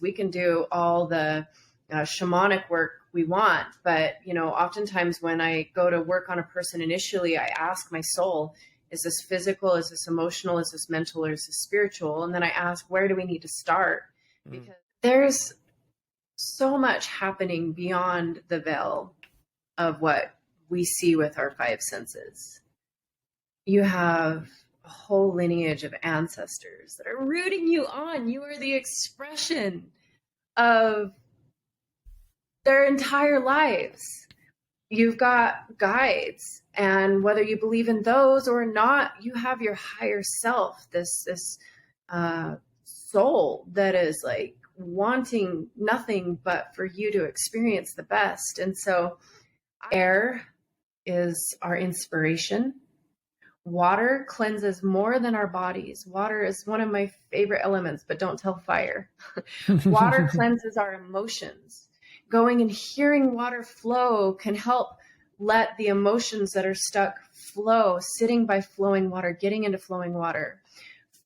We can do all the shamanic work we want, but oftentimes when I go to work on a person initially, I ask my soul, is this physical, is this emotional, is this mental, or is this spiritual? And then I ask, where do we need to start? Because there's so much happening beyond the veil of what we see with our five senses. You have a whole lineage of ancestors that are rooting you on. You are the expression of their entire lives. You've got guides, and whether you believe in those or not, you have your higher self, this soul that is like wanting nothing but for you to experience the best. And so air is our inspiration. Water cleanses more than our bodies. Water is one of my favorite elements, but don't tell fire. Water cleanses our emotions. Going and hearing water flow can help let the emotions that are stuck flow, sitting by flowing water, getting into flowing water.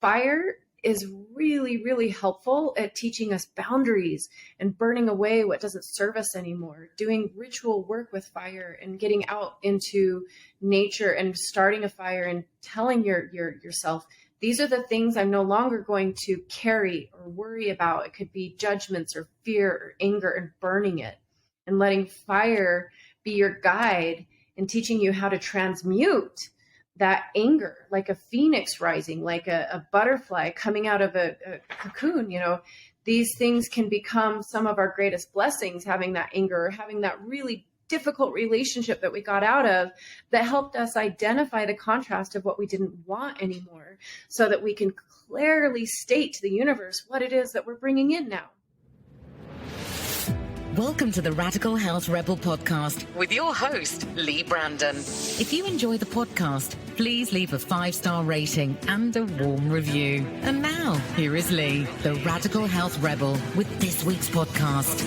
Fire is really, really helpful at teaching us boundaries and burning away what doesn't serve us anymore, doing ritual work with fire and getting out into nature and starting a fire and telling yourself, these are the things I'm no longer going to carry or worry about. It could be judgments or fear or anger, and burning it and letting fire be your guide and teaching you how to transmute that anger, like a phoenix rising, like a butterfly coming out of a cocoon. These things can become some of our greatest blessings, having that anger or having that really difficult relationship that we got out of that helped us identify the contrast of what we didn't want anymore, so that we can clearly state to the universe what it is that we're bringing in now. Welcome to the Radical Health Rebel podcast with your host, Leigh Brandon. If you enjoy the podcast, please leave a 5-star rating and a warm review. And now, here is Leigh, the Radical Health Rebel, with this week's podcast.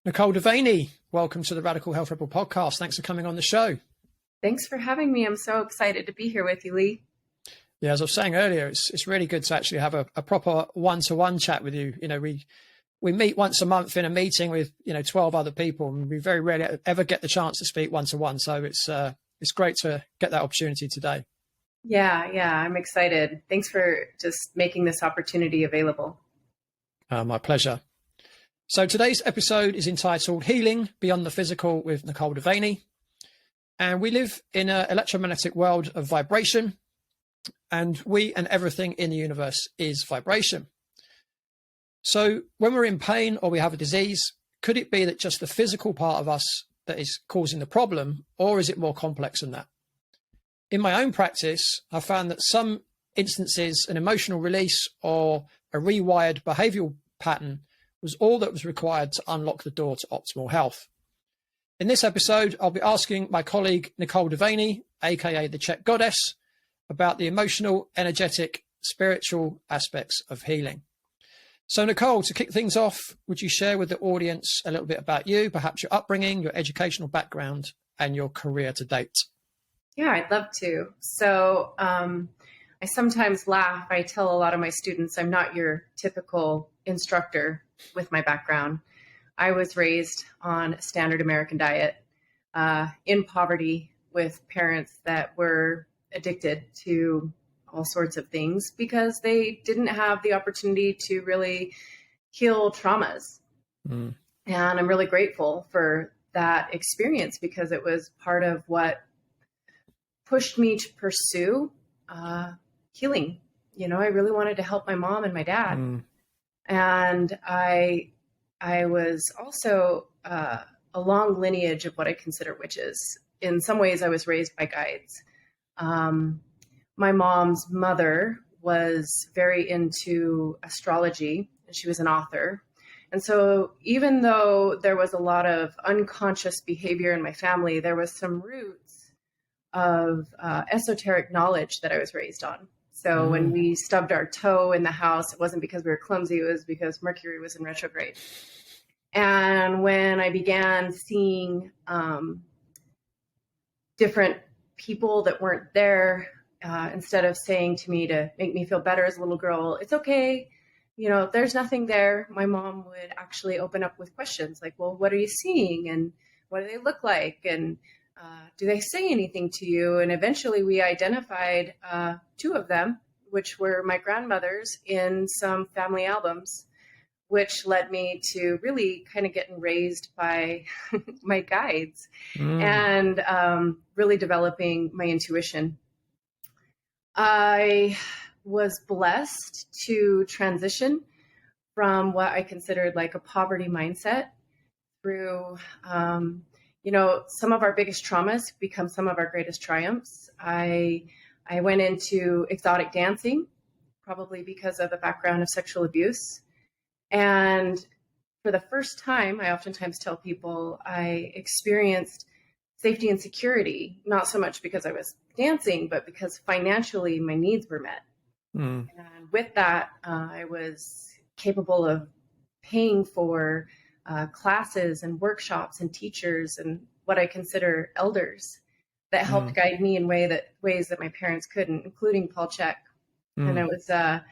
Nicole DeVaney, welcome to the Radical Health Rebel podcast. Thanks for coming on the show. Thanks for having me. I'm so excited to be here with you, Leigh. Yeah, as I was saying earlier, it's really good to actually have a proper one-to-one chat with you. We meet once a month in a meeting with 12 other people, and we very rarely ever get the chance to speak one-to-one. So it's great to get that opportunity today. Yeah, I'm excited. Thanks for just making this opportunity available. My pleasure. So today's episode is entitled Healing Beyond the Physical with Nicole DeVaney. And we live in an electromagnetic world of vibration, and we and everything in the universe is vibration. So when we're in pain or we have a disease, could it be that just the physical part of us that is causing the problem, or is it more complex than that? In my own practice, I found that some instances, an emotional release or a rewired behavioral pattern was all that was required to unlock the door to optimal health. In this episode, I'll be asking my colleague Nicole DeVaney, aka the Chek Goddess, about the emotional, energetic, spiritual aspects of healing. So Nicole, to kick things off, would you share with the audience a little bit about you, perhaps your upbringing, your educational background, and your career to date? Yeah, I'd love to. So I sometimes laugh. I tell a lot of my students I'm not your typical instructor with my background. I was raised on a standard American diet, in poverty, with parents that were addicted to all sorts of things because they didn't have the opportunity to really heal traumas. And I'm really grateful for that experience because it was part of what pushed me to pursue healing. I really wanted to help my mom and my dad. And I was also a long lineage of what I consider witches. In some ways, I was raised by guides. My mom's mother was very into astrology, and she was an author. And so even though there was a lot of unconscious behavior in my family, there was some roots of esoteric knowledge that I was raised on. So when we stubbed our toe in the house, it wasn't because we were clumsy, it was because Mercury was in retrograde. And when I began seeing different people that weren't there, instead of saying to me to make me feel better as a little girl, it's okay, there's nothing there. My mom would actually open up with questions like, well, what are you seeing? And what do they look like? And do they say anything to you? And eventually we identified 2 of them, which were my grandmothers, in some family albums, which led me to really kind of getting raised by my guides and really developing my intuition. I was blessed to transition from what I considered like a poverty mindset through, some of our biggest traumas become some of our greatest triumphs. I went into exotic dancing, probably because of a background of sexual abuse. And for the first time, I oftentimes tell people I experienced safety and security, not so much because I was dancing, but because financially my needs were met. And with that, I was capable of paying for classes and workshops and teachers and what I consider elders that helped guide me in ways that my parents couldn't, including Paul Chek. And it was a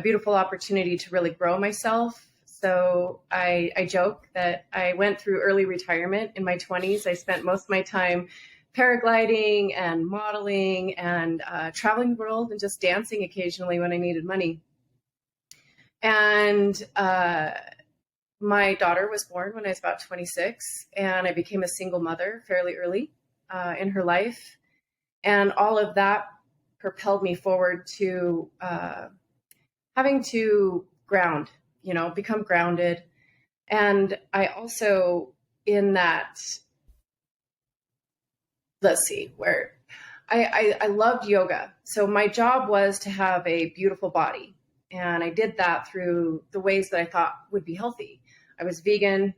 beautiful opportunity to really grow myself. So I joke that I went through early retirement in my 20s. I spent most of my time paragliding and modeling and traveling the world and just dancing occasionally when I needed money. And my daughter was born when I was about 26, and I became a single mother fairly early in her life. And all of that propelled me forward to having to become grounded. And I also, in that, where I loved yoga. So my job was to have a beautiful body. And I did that through the ways that I thought would be healthy. I was vegan.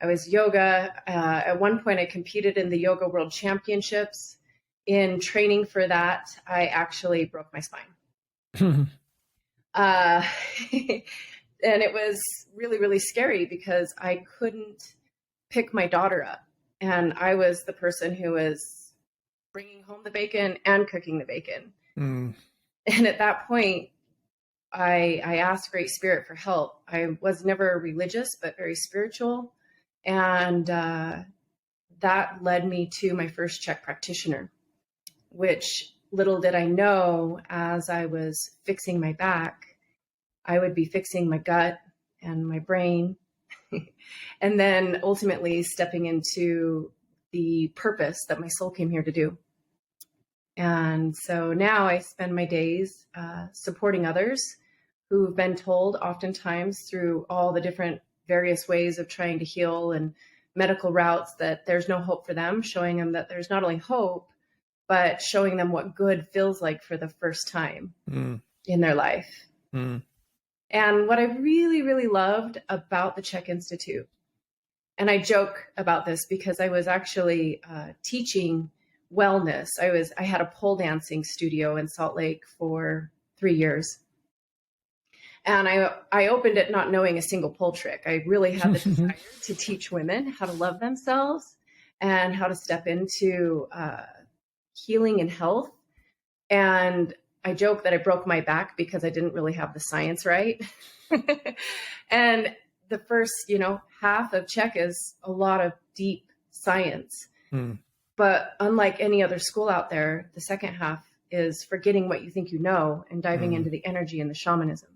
I was yoga. At one point, I competed in the Yoga World Championships. In training for that, I actually broke my spine. And it was really, really scary because I couldn't pick my daughter up. And I was the person who was bringing home the bacon and cooking the bacon. And at that point, I asked Great Spirit for help. I was never religious, but very spiritual. And that led me to my first Chek practitioner, which little did I know, as I was fixing my back, I would be fixing my gut and my brain, and then ultimately stepping into the purpose that my soul came here to do. And so now I spend my days supporting others who've been told, oftentimes through all the different various ways of trying to heal and medical routes, that there's no hope for them, showing them that there's not only hope, but showing them what good feels like for the first time in their life. And what I really, really loved about the Chek Institute, and I joke about this because I was actually teaching wellness. I had a pole dancing studio in Salt Lake for 3 years. And I opened it not knowing a single pole trick. I really had the desire to teach women how to love themselves and how to step into healing and health. And I joke that I broke my back because I didn't really have the science right. And the first, half of Chek is a lot of deep science. But unlike any other school out there, the second half is forgetting what you think you know and diving into the energy and the shamanism.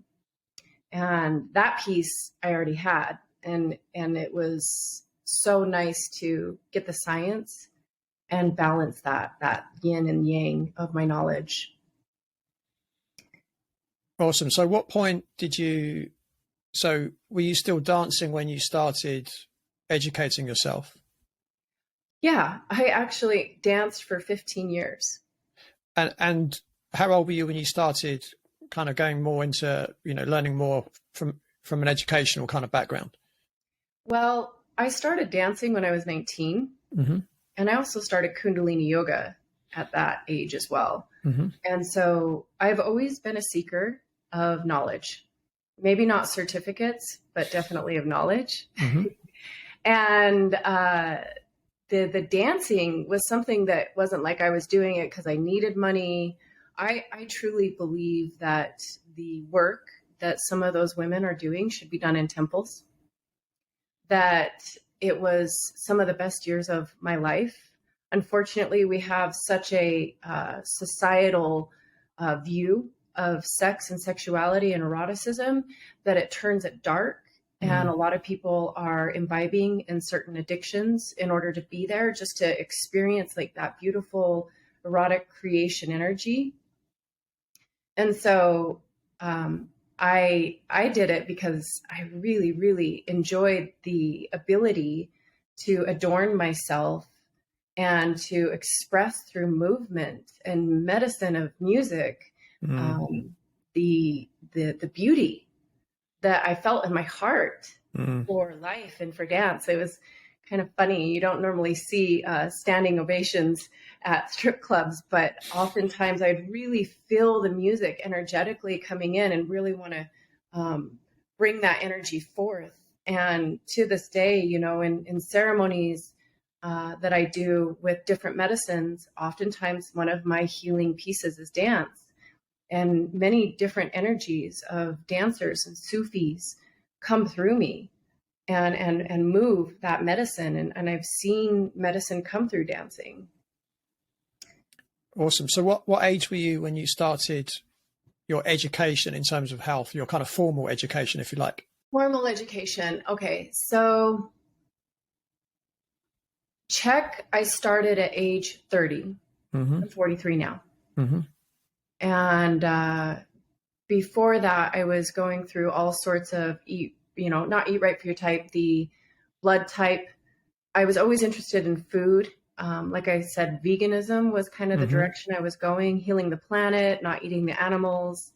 And that piece I already had. And it was so nice to get the science and balance that yin and yang of my knowledge. Awesome. So what point were you still dancing when you started educating yourself? Yeah, I actually danced for 15 years. And how old were you when you started kind of going more into, learning more from an educational kind of background? Well, I started dancing when I was 19. And I also started Kundalini yoga at that age as well. And so I've always been a seeker of knowledge, maybe not certificates, but definitely of knowledge. And the dancing was something that wasn't like I was doing it because I needed money. I truly believe that the work that some of those women are doing should be done in temples. That it was some of the best years of my life. Unfortunately, we have such a societal view of sex and sexuality and eroticism that it turns it dark. And a lot of people are imbibing in certain addictions in order to be there, just to experience like that beautiful erotic creation energy. And so I did it because I really, really enjoyed the ability to adorn myself and to express through movement and medicine of music the beauty that I felt in my heart for life and for dance. It was kind of funny. You don't normally see standing ovations at strip clubs, but oftentimes I'd really feel the music energetically coming in and really want to bring that energy forth. And to this day, you know, in ceremonies that I do with different medicines, oftentimes one of my healing pieces is dance. And many different energies of dancers and Sufis come through me and move that medicine. And I've seen medicine come through dancing. Awesome. So what age were you when you started your education in terms of health, your kind of formal education, if you like? Formal education. Okay. So Chek, I started at age 30. I'm 43 now. And before that, I was going through all sorts of not eat right for your type, the blood type. I was always interested in food. Like I said, veganism was kind of the direction I was going, healing the planet, not eating the animals.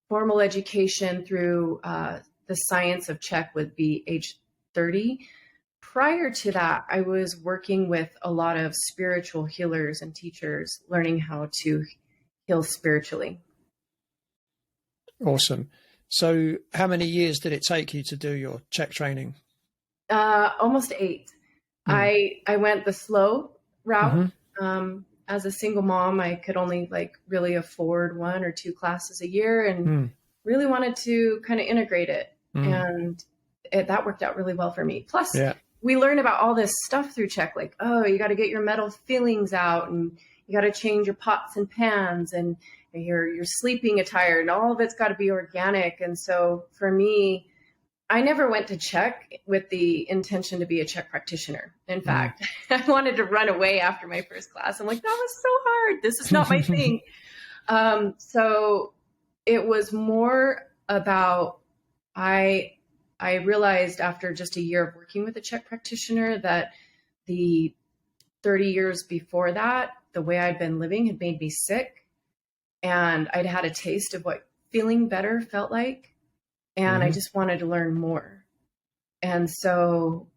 Formal education through the science of Chek would be age 30. Prior to that, I was working with a lot of spiritual healers and teachers, learning how to heal spiritually. Awesome. So how many years did it take you to do your Chek training? Almost 8. I went the slow route. As a single mom, I could only really afford 1 or 2 classes a year and really wanted to kind of integrate it. And that worked out really well for me. Plus, we learn about all this stuff through Chek, like, oh, you got to get your metal fillings out and you got to change your pots and pans and your sleeping attire, and all of it's got to be organic. And so for me, I never went to Chek with the intention to be a Chek practitioner. In fact, I wanted to run away after my first class. I'm like, that was so hard. This is not my thing. So it was more about, I realized after just a year of working with a Chek practitioner that the 30 years before that, the way I'd been living had made me sick. And I'd had a taste of what feeling better felt like. And I just wanted to learn more. And so,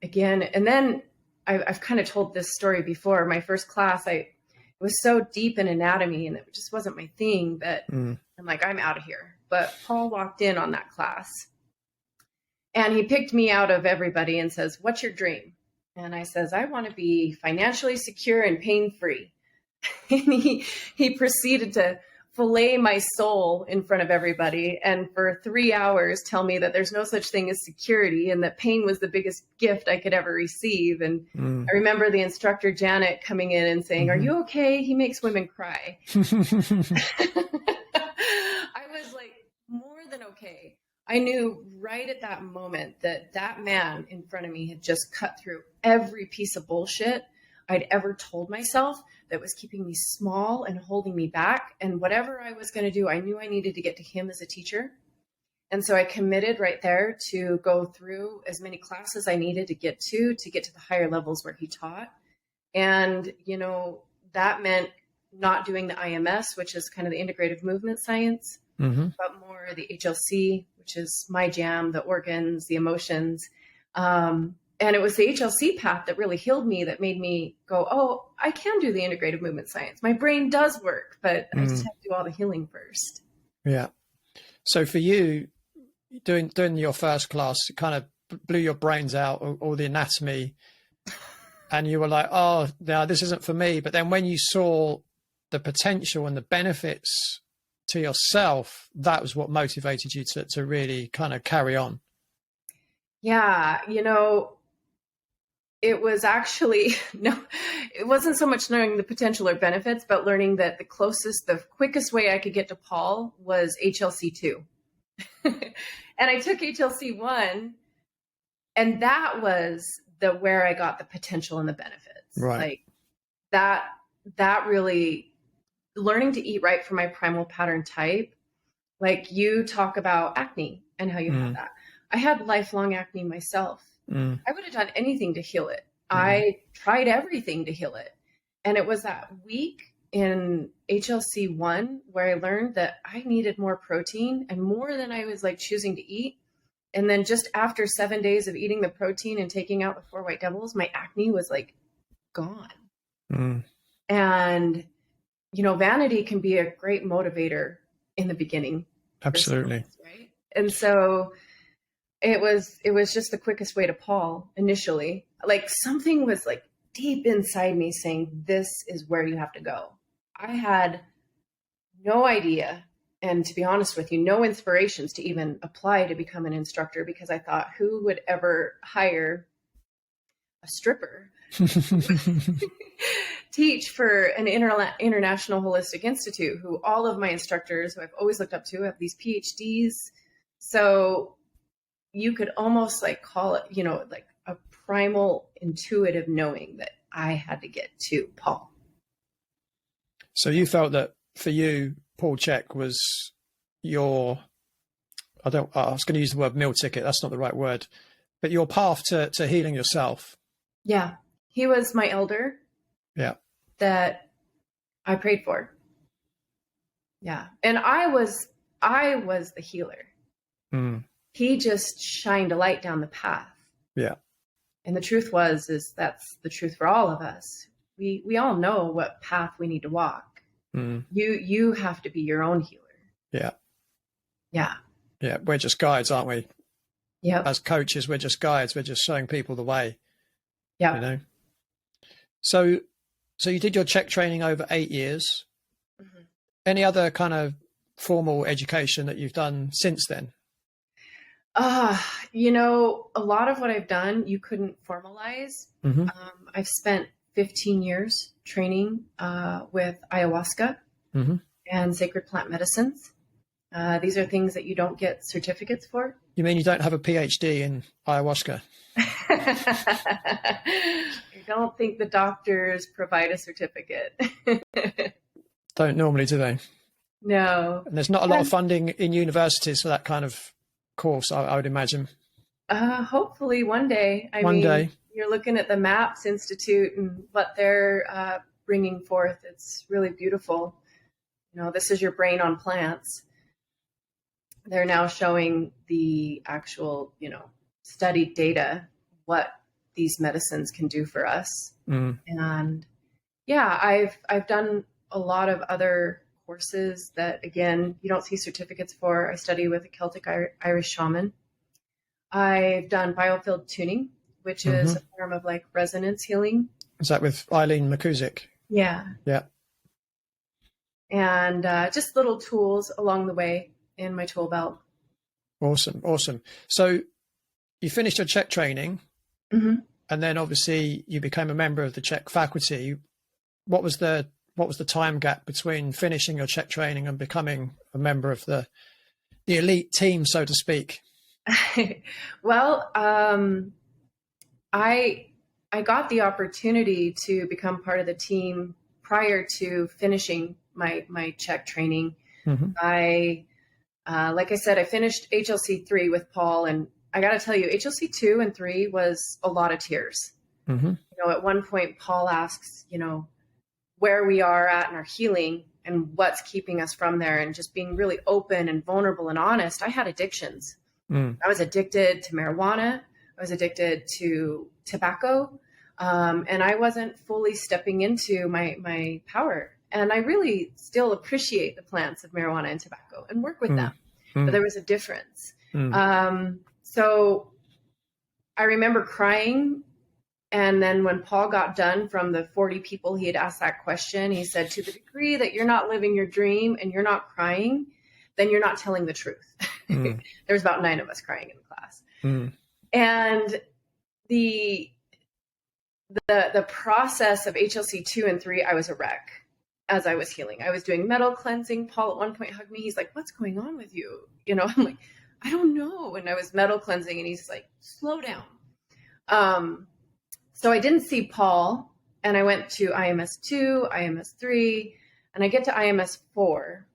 again, and then I've kind of told this story before. My first class, it was so deep in anatomy and it just wasn't my thing that I'm like, I'm out of here. But Paul walked in on that class and he picked me out of everybody and says, what's your dream? And I says, I want to be financially secure and pain-free. And he proceeded to fillet my soul in front of everybody. And for 3 hours, tell me that there's no such thing as security and that pain was the biggest gift I could ever receive. And I remember the instructor, Janet, coming in and saying, are you okay? He makes women cry. I was like, more than okay. I knew right at that moment that that man in front of me had just cut through every piece of bullshit I'd ever told myself that was keeping me small and holding me back. And whatever I was going to do, I knew I needed to get to him as a teacher. And so I committed right there to go through as many classes I needed to get to the higher levels where he taught. And, that meant not doing the IMS, which is kind of the integrative movement science, but more the HLC, which is my jam, the organs, the emotions. And it was the HLC path that really healed me, that made me go, oh, I can do the integrative movement science. My brain does work, but I just have to do all the healing first. Yeah. So for you, doing your first class, it kind of blew your brains out, all the anatomy. and you were like, oh, no, this isn't for me. But then when you saw the potential and the benefits to yourself, that was what motivated you to really kind of carry on. Yeah. It was actually, no, it wasn't so much knowing the potential or benefits, but learning that the quickest way I could get to Paul was HLC2. And I took HLC1, and that was where I got the potential and the benefits. Right. Like that really, learning to eat right for my primal pattern type. Like you talk about acne and how you have that. I had lifelong acne myself. I would have done anything to heal it. I tried everything to heal it. And it was that week in HLC1 where I learned that I needed more protein and more than I was like choosing to eat. And then just after 7 days of eating the protein and taking out the 4 white devils, my acne was like gone. And, vanity can be a great motivator in the beginning. Absolutely. Right. And so it was just the quickest way to Paul initially. Like something was like deep inside me saying, this is where you have to go. I had no idea. And to be honest with you, no inspirations to even apply to become an instructor, because I thought, who would ever hire a stripper teach for an international holistic institute, who all of my instructors who I've always looked up to have these PhDs. So you could almost like call it, like a primal intuitive knowing that I had to get to Paul. So you felt that for you, Paul Chek was your, I was going to use the word meal ticket. That's not the right word, but your path to healing yourself. Yeah. He was my elder. Yeah. That I prayed for. Yeah. And I was the healer. He just shined a light down the path. Yeah. And the truth is that's the truth for all of us. We all know what path we need to walk. You have to be your own healer. Yeah. Yeah. Yeah. We're just guides, aren't we? Yeah. As coaches, we're just guides. We're just showing people the way. Yeah. So you did your Chek training over 8 years. Any other kind of formal education that you've done since then? A lot of what I've done, you couldn't formalize. I've spent 15 years training with ayahuasca and sacred plant medicines. These are things that you don't get certificates for. You mean you don't have a PhD in ayahuasca? I don't think the doctors provide a certificate. Don't normally, do they? No. And there's not a lot of funding in universities for that kind of course, I would imagine. Hopefully one day. One day. You're looking at the MAPS Institute and what they're bringing forth. It's really beautiful. This is your brain on plants. They're now showing the actual, studied data, what these medicines can do for us. And yeah, I've done a lot of other courses that, again, you don't see certificates for. I study with a Celtic Irish shaman. I've done biofield tuning, which is a form of like resonance healing. Is that with Eileen McCusick? Yeah. Yeah. And just little tools along the way in my tool belt. Awesome. So you finished your Chek training, and then obviously you became a member of the Chek faculty. What was the time gap between finishing your Chek training and becoming a member of the elite team, so to speak? Well, I got the opportunity to become part of the team prior to finishing my Chek training. Like I said, I finished HLC 3 with Paul, and I got to tell you, HLC 2 and 3 was a lot of tears. At one point, Paul asks, where we are at in our healing and what's keeping us from there, and just being really open and vulnerable and honest. I had addictions. I was addicted to marijuana. I was addicted to tobacco. And I wasn't fully stepping into my power. And I really still appreciate the plants of marijuana and tobacco and work with them. But there was a difference. So I remember crying And then when Paul got done, from the 40 people he had asked that question, he said, to the degree that you're not living your dream and you're not crying, then you're not telling the truth. There's about 9 of us crying in the class. And the process of HLC 2 and 3, I was a wreck as I was healing. I was doing metal cleansing. Paul at one point hugged me. He's like, what's going on with you? You know, I'm like, I don't know. And I was metal cleansing, and he's like, slow down. So I didn't see Paul, and I went to IMS 2, IMS 3, and I get to IMS 4.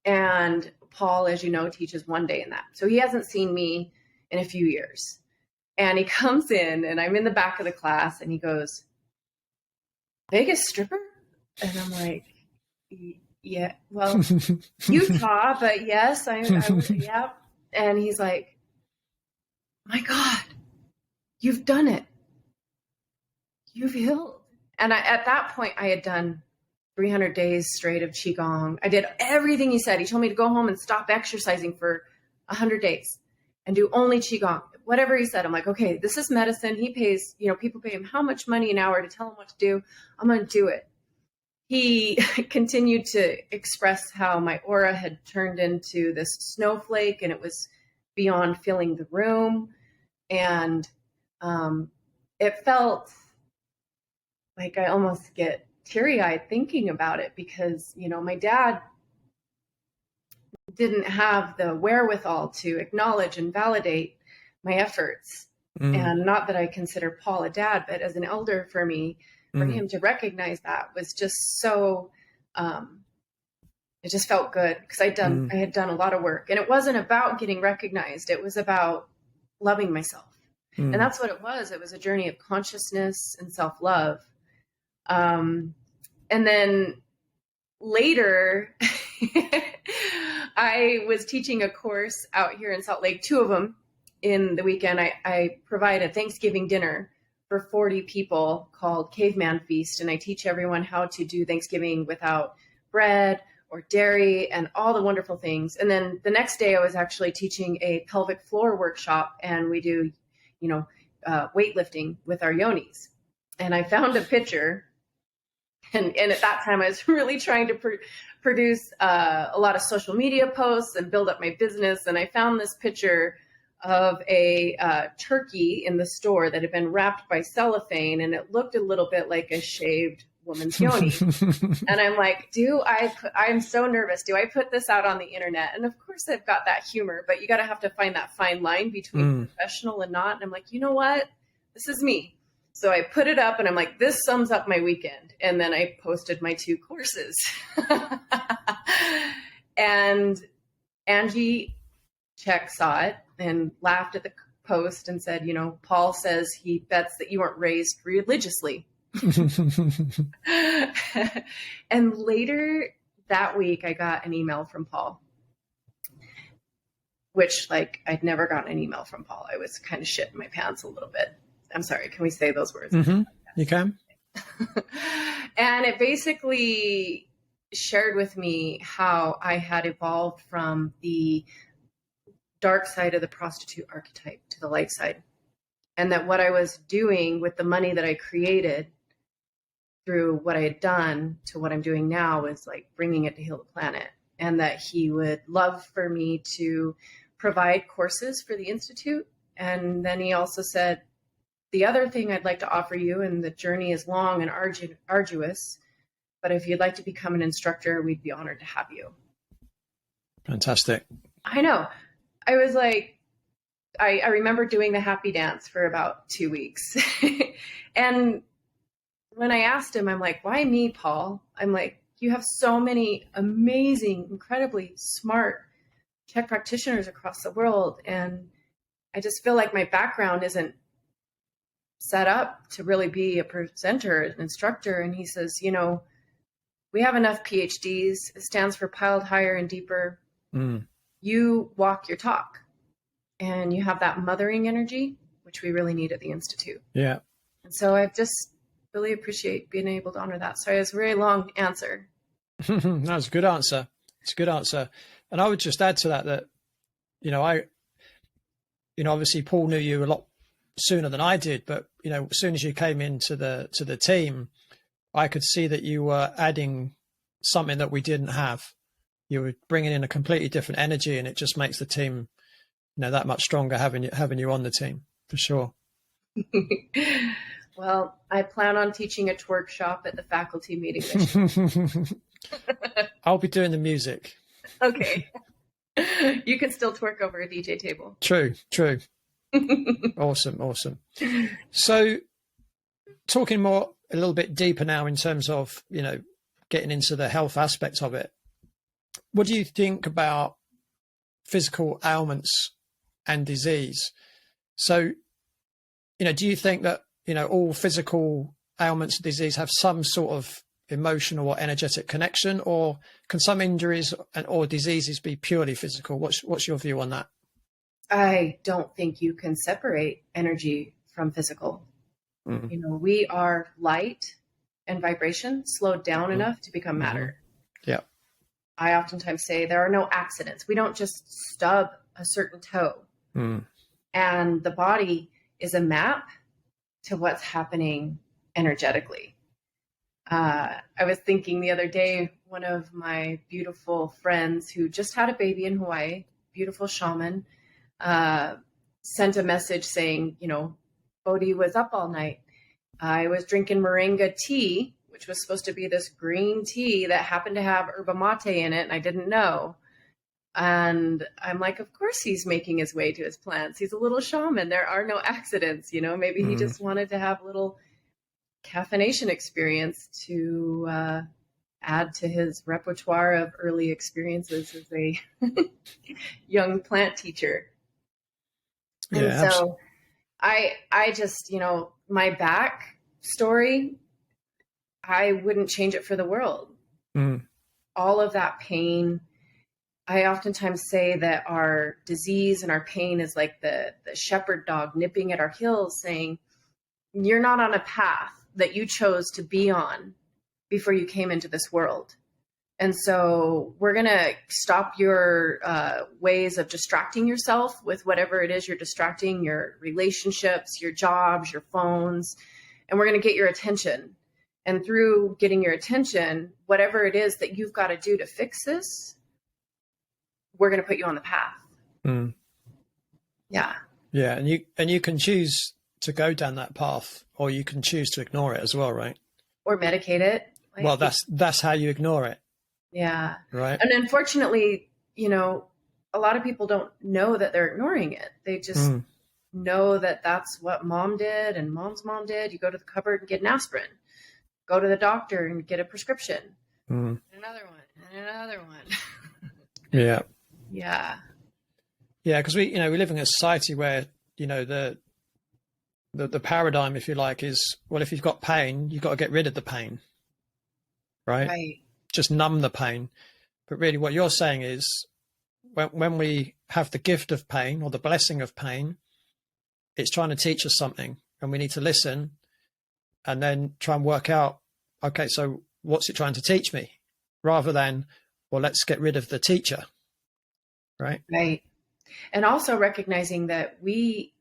And Paul, as you know, teaches one day in that. So he hasn't seen me in a few years. And he comes in, and I'm in the back of the class, and he goes, Vegas stripper? And I'm like, yeah, well, Utah, but yes, I yeah. And he's like, my God, you've done it. You've healed. And at that point, I had done 300 days straight of Qigong. I did everything he said. He told me to go home and stop exercising for 100 days and do only Qigong. Whatever he said, I'm like, okay, this is medicine. He pays, people pay him how much money an hour to tell him what to do. I'm going to do it. He continued to express how my aura had turned into this snowflake, and it was beyond filling the room. And it felt like I almost get teary-eyed thinking about it, because, my dad didn't have the wherewithal to acknowledge and validate my efforts. And not that I consider Paul a dad, but as an elder for me, for him to recognize that was just so, it just felt good, because I had done a lot of work, and it wasn't about getting recognized. It was about loving myself. And that's what it was. It was a journey of consciousness and self-love. And then later, I was teaching a course out here in Salt Lake, 2 of them in the weekend. I provide a Thanksgiving dinner for 40 people called Caveman Feast. And I teach everyone how to do Thanksgiving without bread or dairy and all the wonderful things. And then the next day I was actually teaching a pelvic floor workshop, and we do, weightlifting with our yonis. And I found a picture, and at that time I was really trying to produce a lot of social media posts and build up my business. And I found this picture of a turkey in the store that had been wrapped by cellophane, and it looked a little bit like a shaved woman's yoni. And I'm like, I'm so nervous. Do I put this out on the internet? And of course I've got that humor, but you got to have to find that fine line between professional and not. And I'm like, you know what? This is me. So I put it up, and I'm like, this sums up my weekend. And then I posted my 2 courses. And Angie Chek saw it and laughed at the post and said, Paul says he bets that you weren't raised religiously. And later that week, I got an email from Paul, which I'd never gotten an email from Paul. I was kind of shit in my pants a little bit. I'm sorry. Can we say those words? You can. And it basically shared with me how I had evolved from the dark side of the prostitute archetype to the light side. And that what I was doing with the money that I created through what I had done to what I'm doing now was bringing it to heal the planet. And that he would love for me to provide courses for the Institute. And then he also said, the other thing I'd like to offer you, and the journey is long and arduous, but if you'd like to become an instructor, we'd be honored to have you. Fantastic. I know. I was like, I remember doing the happy dance for about 2 weeks. And when I asked him, I'm like, why me, Paul? I'm like, you have so many amazing, incredibly smart Chek practitioners across the world. And I just feel like my background isn't set up to really be a presenter, an instructor. And he says, we have enough PhDs. It stands for piled higher and deeper. You walk your talk, and you have that mothering energy, which we really need at the Institute. Yeah. And so I just really appreciate being able to honor that. Sorry, it was a very long answer. That's a good answer. It's a good answer. And I would just add to that, obviously Paul knew you a lot sooner than I did, but as soon as you came into the team, I could see that you were adding something that we didn't have. You were bringing in a completely different energy, and it just makes the team, that much stronger having you on the team, for sure. Well, I plan on teaching a twerk shop at the faculty meeting this year. I'll be doing the music. Okay. You can still twerk over a DJ table. True. Awesome. So talking a little bit deeper now in terms of, getting into the health aspect of it. What do you think about physical ailments and disease? So, do you think that, all physical ailments and disease have some sort of emotional or energetic connection, or can some injuries or diseases be purely physical? What's your view on that? I don't think you can separate energy from physical. Mm-hmm. We are light and vibration slowed down enough to become matter. Yeah. I oftentimes say there are no accidents. We don't just stub a certain toe. And the body is a map to what's happening energetically. I was thinking the other day, one of my beautiful friends who just had a baby in Hawaii, beautiful shaman, sent a message saying, Bodhi was up all night. I was drinking moringa tea, which was supposed to be this green tea that happened to have yerba mate in it, and I didn't know. And I'm like, of course he's making his way to his plants. He's a little shaman. There are no accidents, maybe he just wanted to have a little caffeination experience to add to his repertoire of early experiences as a young plant teacher. Yeah, and so I just, my back story, I wouldn't change it for the world. All of that pain, I oftentimes say that our disease and our pain is like the shepherd dog nipping at our heels saying, you're not on a path that you chose to be on before you came into this world. And so we're going to stop your ways of distracting yourself with whatever it is you're distracting, your relationships, your jobs, your phones, and we're going to get your attention. And through getting your attention, whatever it is that you've got to do to fix this, we're going to put you on the path. Yeah. Yeah. And you can choose to go down that path, or you can choose to ignore it as well, right? Or medicate it. Well, that's how you ignore it. Yeah. Right. And unfortunately, a lot of people don't know that they're ignoring it. They just know that that's what mom did and mom's mom did. You go to the cupboard and get an aspirin. Go to the doctor and get a prescription. And another one and another one. Yeah. Yeah. Yeah. Because we live in a society where, the paradigm, if you like, is, well, if you've got pain, you've got to get rid of the pain. Right. Just numb the pain. But really what you're saying is when we have the gift of pain or the blessing of pain, it's trying to teach us something, and we need to listen and then try and work out, okay, so what's it trying to teach me, rather than, well, let's get rid of the teacher. Right. Right. And also recognizing that we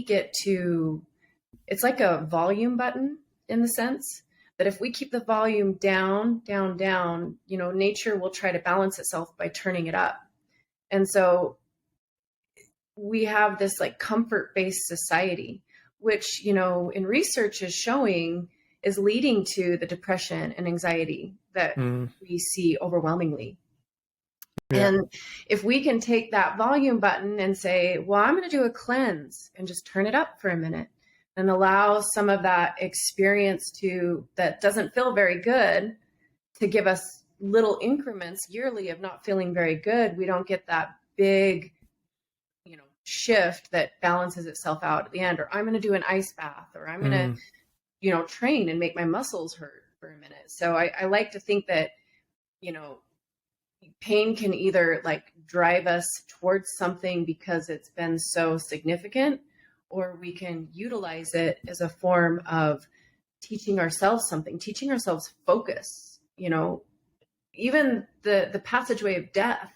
get to, it's like a volume button in the sense that if we keep the volume down, nature will try to balance itself by turning it up. And so we have this like comfort-based society, which, in research is showing is leading to the depression and anxiety that we see overwhelmingly. Yeah. And if we can take that volume button and say, well, I'm going to do a cleanse and just turn it up for a minute and allow some of that experience that doesn't feel very good to give us little increments yearly of not feeling very good, we don't get that big, shift that balances itself out at the end. Or I'm going to do an ice bath, or I'm going to, train and make my muscles hurt for a minute. So I like to think that, pain can either like drive us towards something because it's been so significant, or we can utilize it as a form of teaching ourselves something, teaching ourselves focus. Even the passageway of death,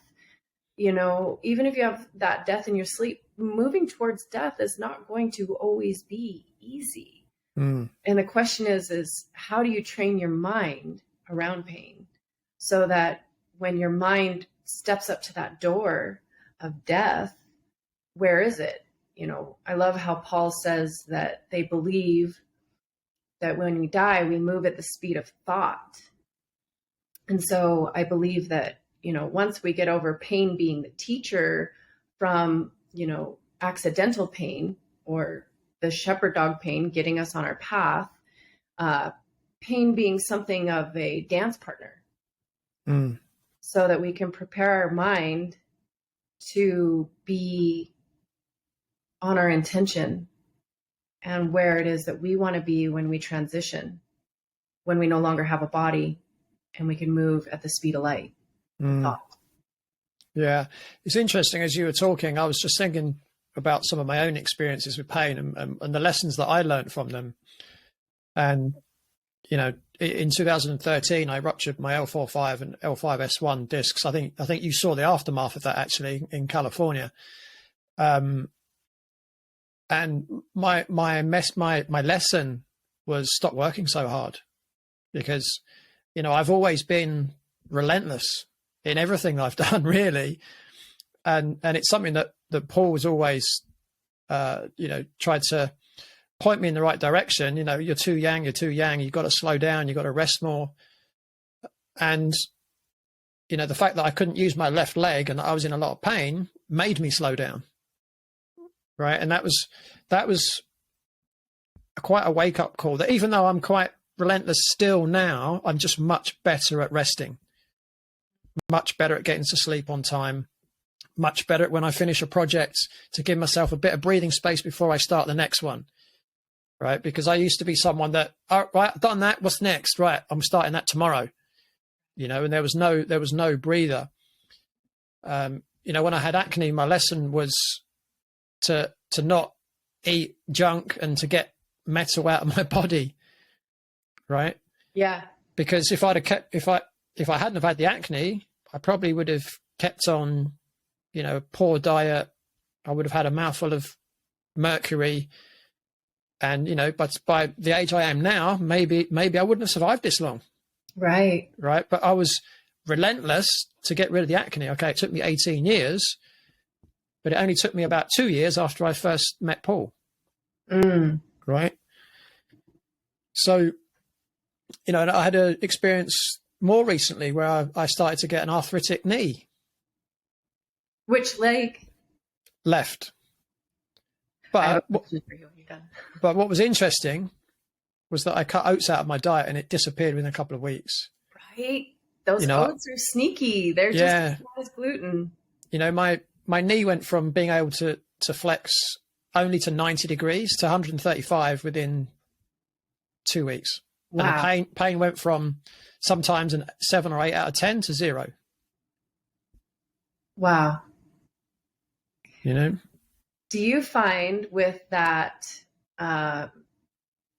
you know, even if you have that death in your sleep, moving towards death is not going to always be easy. And the question is how do you train your mind around pain so that when your mind steps up to that door of death, where is it? You know, I love how Paul says that they believe that when we die, we move at the speed of thought. And so I believe that, you know, once we get over pain being the teacher from, you know, accidental pain or the shepherd dog pain getting us on our path, pain being something of a dance partner, so that we can prepare our mind to be on our intention and where it is that we want to be when we transition, when we no longer have a body and we can move at the speed of light. Thought. Yeah. It's interesting, as you were talking, I was just thinking about some of my own experiences with pain and the lessons that I learned from them. And, you know, in 2013, I ruptured my L4-5 and L5-S1 discs. I think you saw the aftermath of that actually in California. And my lesson was stop working so hard, because, you know, I've always been relentless in everything I've done, really. And it's something that Paul was always, you know, tried to point me in the right direction. You know, you're too young. You've got to slow down. You've got to rest more. And, you know, the fact that I couldn't use my left leg and I was in a lot of pain made me slow down. Right. And that was quite a wake up call, that even though I'm quite relentless still now, I'm just much better at resting, much better at getting to sleep on time, much better at when I finish a project to give myself a bit of breathing space before I start the next one. Right. Because I used to be someone that, right, I've done that. What's next? Right. I'm starting that tomorrow, you know, and there was no breather. You know, when I had acne, my lesson was to not eat junk and to get metal out of my body. Right. Yeah. Because if I hadn't have had the acne, I probably would have kept on, you know, poor diet. I would have had a mouthful of mercury. And, you know, but by the age I am now, maybe I wouldn't have survived this long. Right. Right. But I was relentless to get rid of the acne. Okay. It took me 18 years, but it only took me about 2 years after I first met Paul. Right. So, you know, I had an experience more recently where I started to get an arthritic knee. Which leg? Left. But what was interesting was that I cut oats out of my diet and it disappeared within a couple of weeks. Right. Those oats are sneaky. They're just as bad as gluten. You know, my knee went from being able to flex only to 90 degrees to 135 within 2 weeks. Wow. And the pain went from sometimes a 7 or 8 out of 10 to 0. Wow. You know? Do you find with that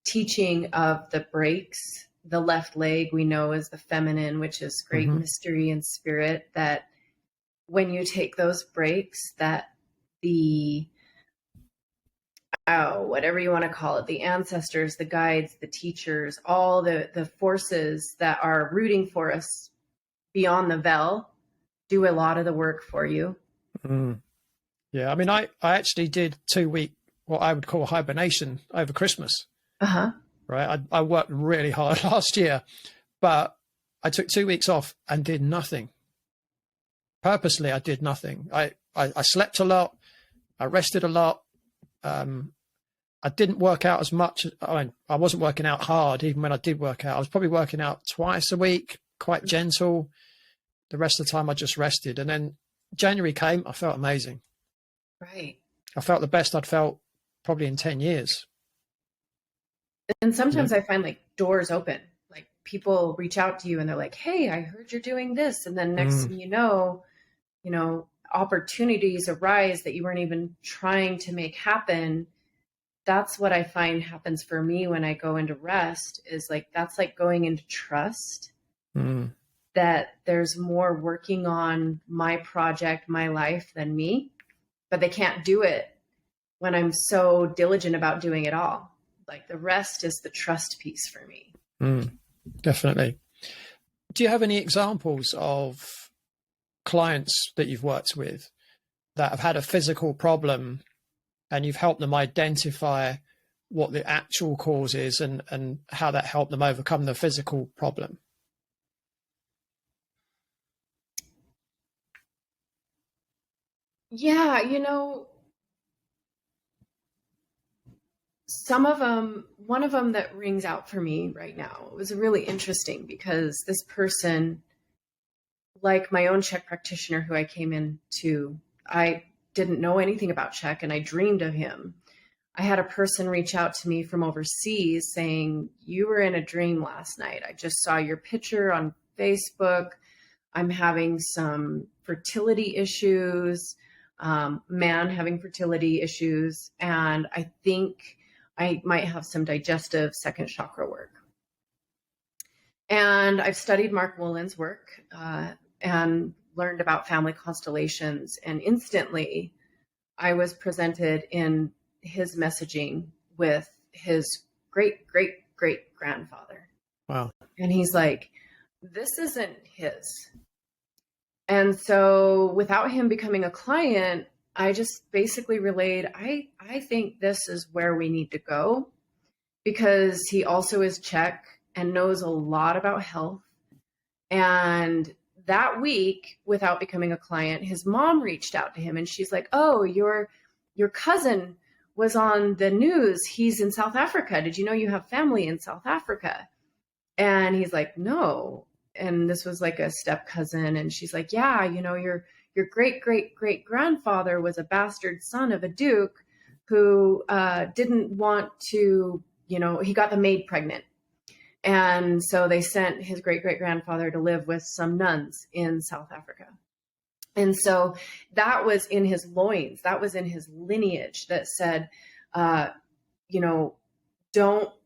teaching of the breaks, the left leg we know is the feminine, which is great mystery and spirit, that when you take those breaks, that the whatever you want to call it, the ancestors, the guides, the teachers, all the forces that are rooting for us beyond the veil do a lot of the work for you? Yeah, I mean, I actually did 2 week, what I would call hibernation over Christmas. Right. I worked really hard last year, but I took 2 weeks off and did nothing. Purposely, I did nothing. I slept a lot. I rested a lot. I didn't work out as much. I wasn't working out hard, even when I did work out. I was probably working out twice a week, quite gentle. The rest of the time I just rested. And then January came, I felt amazing. Right. I felt the best I'd felt probably in 10 years. And sometimes I find like doors open, like people reach out to you and they're like, hey, I heard you're doing this. And then next thing you know, opportunities arise that you weren't even trying to make happen. That's what I find happens for me when I go into rest, is like, that's like going into trust, that there's more working on my project, my life than me, but they can't do it when I'm so diligent about doing it all. Like the rest is the trust piece for me. Definitely. Do you have any examples of clients that you've worked with that have had a physical problem and you've helped them identify what the actual cause is and how that helped them overcome the physical problem? Yeah, some of them, one of them that rings out for me right now, it was really interesting because this person, like my own Chek practitioner who I came into, I didn't know anything about Chek and I dreamed of him. I had a person reach out to me from overseas saying, you were in a dream last night. I just saw your picture on Facebook. I'm having some fertility issues, man having fertility issues, and I think I might have some digestive second chakra work. And I've studied Mark Woolen's work and learned about family constellations, and instantly I was presented in his messaging with his great, great, great grandfather. Wow. And he's like, this isn't his. And so without him becoming a client, I just basically relayed, I think this is where we need to go, because he also is Chek and knows a lot about health. And that week, without becoming a client, his mom reached out to him and she's like, oh, your cousin was on the news. He's in South Africa. Did you know you have family in South Africa? And he's like, no. And this was like a step cousin. And she's like, yeah, your great, great, great grandfather was a bastard son of a duke who didn't want to, he got the maid pregnant. And so they sent his great, great grandfather to live with some nuns in South Africa. And so that was in his loins, that was in his lineage that said, don't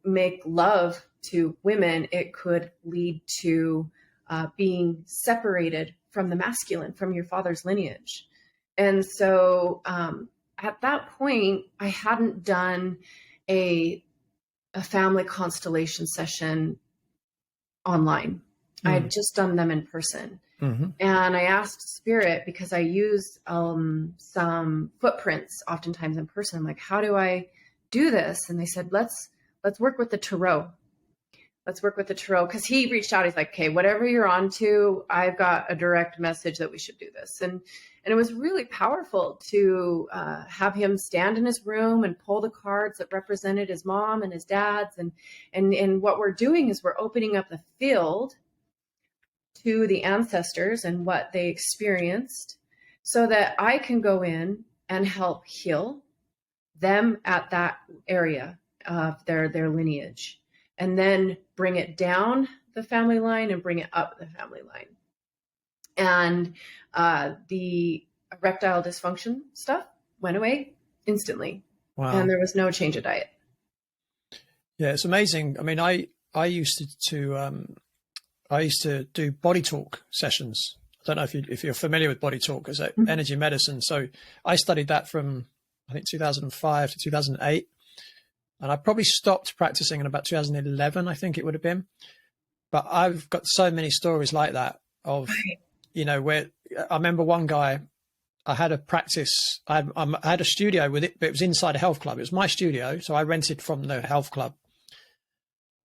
make love to women. It could lead to being separated from the masculine, from your father's lineage. And so at that point, I hadn't done a family constellation session online. I had just done them in person. Mm-hmm. And I asked Spirit, because I use some footprints oftentimes in person. I'm like, how do I do this? And they said, let's work with the tarot. Let's work with the tarot. Because he reached out. He's like, okay, whatever you're on to, I've got a direct message that we should do this. And it was really powerful to have him stand in his room and pull the cards that represented his mom and his dad's. And what we're doing is we're opening up the field to the ancestors and what they experienced, so that I can go in and help heal them at that area of their lineage, and then bring it down the family line and bring it up the family line. And the erectile dysfunction stuff went away instantly. Wow. And there was no change of diet. Yeah, it's amazing. I mean, I used to do body talk sessions. I don't know if you're familiar with body talk as energy medicine. So I studied that from, I think, 2005 to 2008. And I probably stopped practicing in about 2011, I think it would have been. But I've got so many stories like that of, where I remember one guy, I had a practice, I had a studio with it, but it was inside a health club. It was my studio. So I rented from the health club.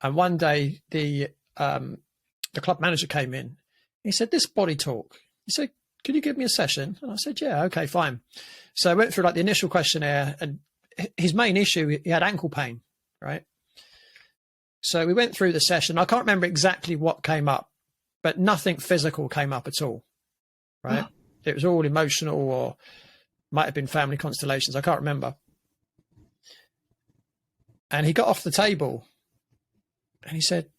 And one day the club manager came in. He said, this body talk. He said, could you give me a session? And I said, yeah, okay, fine. So I went through like the initial questionnaire, and his main issue, he had ankle pain, right? So we went through the session. I can't remember exactly what came up, but nothing physical came up at all, right? Oh. It was all emotional, or might have been family constellations. I can't remember. And he got off the table and he said,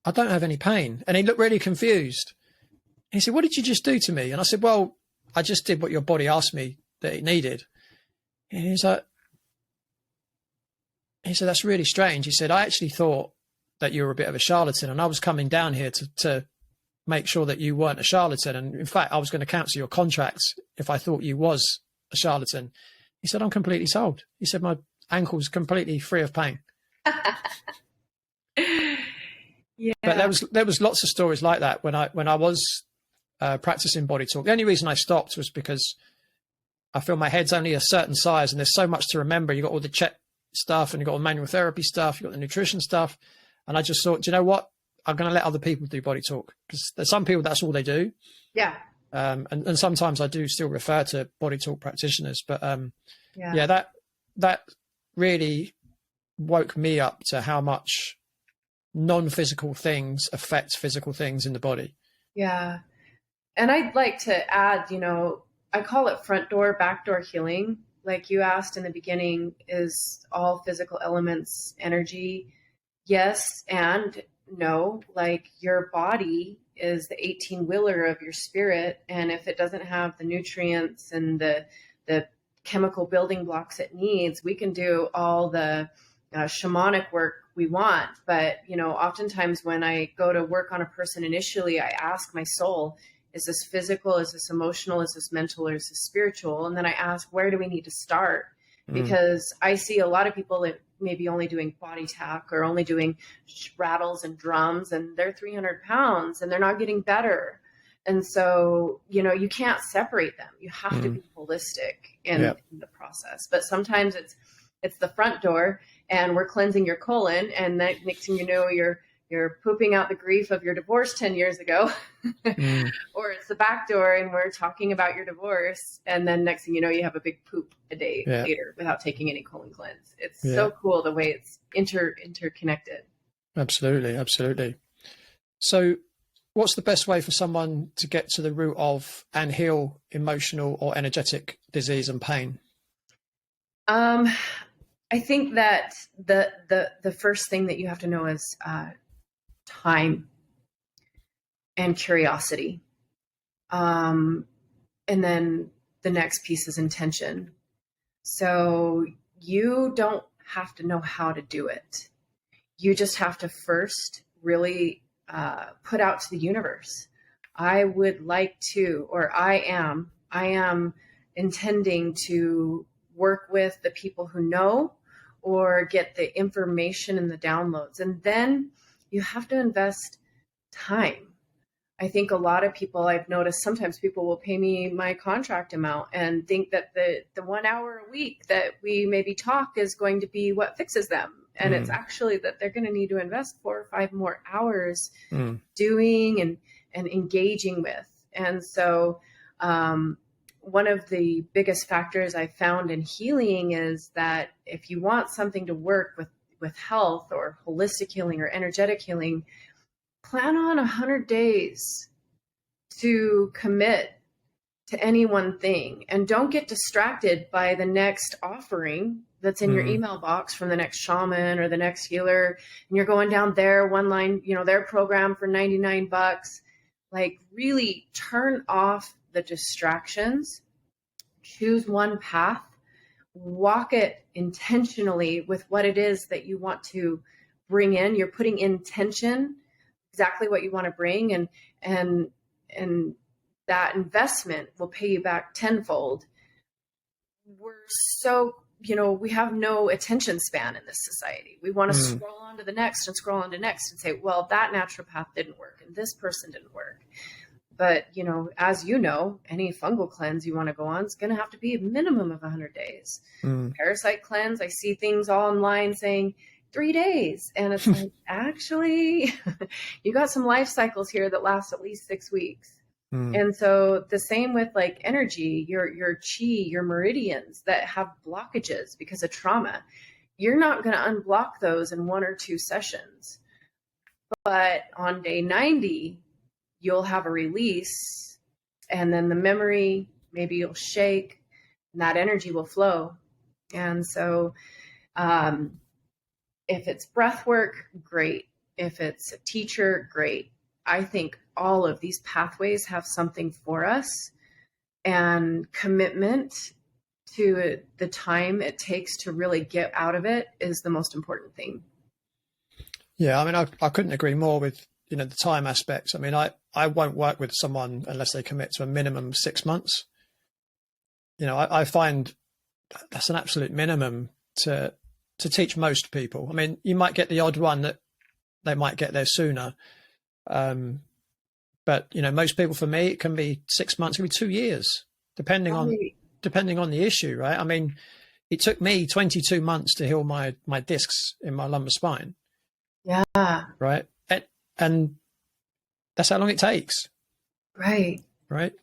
I don't have any pain. And he looked really confused. He said, what did you just do to me? And I said, well, I just did what your body asked me that it needed. And he said, that's really strange. He said, I actually thought that you were a bit of a charlatan, and I was coming down here to make sure that you weren't a charlatan. And in fact, I was going to cancel your contract if I thought you was a charlatan. He said, I'm completely sold. He said, my ankle's completely free of pain. Yeah. But there was lots of stories like that when I was practicing body talk. The only reason I stopped was because I feel my head's only a certain size and there's so much to remember. You've got all the Chek stuff and you've got all the manual therapy stuff, you've got the nutrition stuff. And I just thought, do you know what? I'm going to let other people do body talk, because there's some people that's all they do. Yeah. And sometimes I do still refer to body talk practitioners, but that really woke me up to how much non-physical things affect physical things in the body. Yeah. And I'd like to add, I call it front door, back door healing. Like you asked in the beginning, is all physical elements energy? Yes and no. Like your body is the 18-wheeler of your spirit. And if it doesn't have the nutrients and the chemical building blocks it needs, we can do all the shamanic work we want. But, oftentimes when I go to work on a person initially, I ask my soul, is this physical? Is this emotional? Is this mental? Or is this spiritual? And then I ask, where do we need to start? Because I see a lot of people that maybe only doing body tack or only doing rattles and drums, and they're 300 pounds and they're not getting better. And so, you can't separate them. You have to be holistic in the process. But sometimes it's the front door and we're cleansing your colon, and then next thing you know, you're pooping out the grief of your divorce 10 years ago. Or it's the back door and we're talking about your divorce. And then next thing you know, you have a big poop a day later without taking any colon cleanse. It's so cool the way it's interconnected. Absolutely. Absolutely. So what's the best way for someone to get to the root of and heal emotional or energetic disease and pain? I think that the first thing that you have to know is time and curiosity. And then the next piece is intention. So you don't have to know how to do it. You just have to first really put out to the universe. I would like to, or I am intending to work with the people who know or get the information and the downloads. And then you have to invest time. I think a lot of people, I've noticed sometimes people will pay me my contract amount and think that the 1 hour a week that we maybe talk is going to be what fixes them. And it's actually that they're going to need to invest 4 or 5 more hours doing and engaging with. And so one of the biggest factors I found in healing is that if you want something to work with health or holistic healing or energetic healing, plan on 100 days to commit to any one thing, and don't get distracted by the next offering that's in your email box from the next shaman or the next healer. And you're going down there one line, their program for $99. Like, really turn off the distractions, choose one path, walk it intentionally with what it is that you want to bring in. You're putting intention, exactly what you want to bring, and that investment will pay you back tenfold. We're so, we have no attention span in this society. We want to scroll on to the next and scroll on to next and say, well, that naturopath didn't work and this person didn't work. But, as any fungal cleanse you want to go on is going to have to be a minimum of 100 days. Parasite cleanse, I see things all online saying 3 days. And it's like, actually, you got some life cycles here that last at least 6 weeks. And so the same with like energy, your chi, your meridians that have blockages because of trauma. You're not going to unblock those in 1 or 2 sessions. But on day 90, you'll have a release, and then the memory, maybe you'll shake, and that energy will flow. And so if it's breath work, great. If it's a teacher, great. I think all of these pathways have something for us, and commitment to the time it takes to really get out of it is the most important thing. Yeah, I mean, I couldn't agree more with the time aspect. I mean, I won't work with someone unless they commit to a minimum of 6 months. I find that's an absolute minimum to teach most people. I mean, you might get the odd one that they might get there sooner. But most people, for me, it can be 6 months, it can be 2 years, depending on the issue, right? I mean, it took me 22 months to heal my discs in my lumbar spine. Yeah. Right. And that's how long it takes. Right. Right.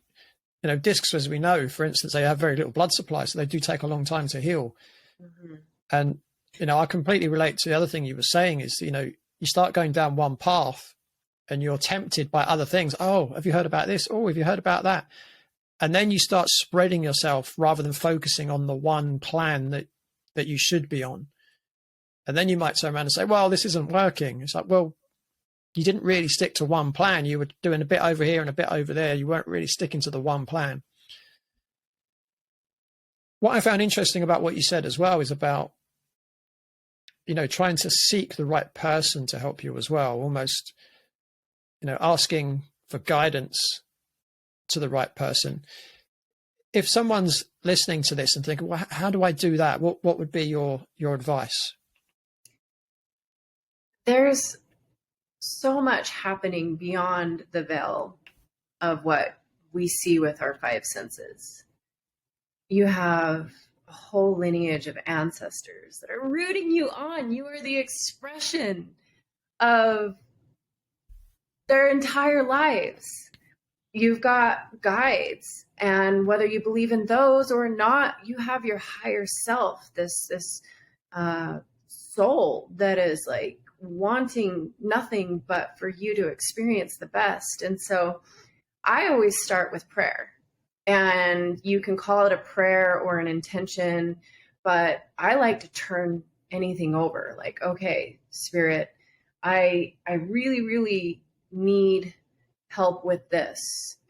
Discs, as we know, for instance, they have very little blood supply, so they do take a long time to heal. Mm-hmm. And, I completely relate to the other thing you were saying is, you start going down one path and you're tempted by other things. Oh, have you heard about this? Oh, have you heard about that? And then you start spreading yourself rather than focusing on the one plan that you should be on. And then you might turn around and say, well, this isn't working. It's like, well, you didn't really stick to one plan. You were doing a bit over here and a bit over there. You weren't really sticking to the one plan. What I found interesting about what you said as well is about, trying to seek the right person to help you as well. Almost, asking for guidance to the right person. If someone's listening to this and thinking, well, how do I do that? What would be your advice? There's so much happening beyond the veil of what we see with our five senses. You have a whole lineage of ancestors that are rooting you on. You are the expression of their entire lives. You've got guides, and whether you believe in those or not, you have your higher self, this soul that is like wanting nothing but for you to experience the best. And so I always start with prayer, and you can call it a prayer or an intention, but I like to turn anything over. Like, okay, Spirit, I really, really need help with this,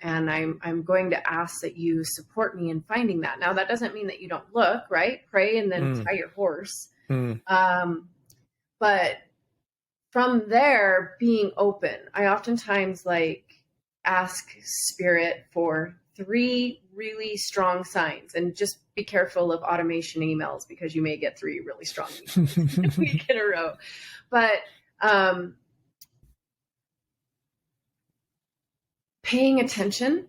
and I'm going to ask that you support me in finding that. Now, that doesn't mean that you don't look, right? Pray and then tie your horse. But from there, being open, I oftentimes ask Spirit for 3 really strong signs, and just be careful of automation emails because you may get 3 really strong emails a week in a row. But paying attention,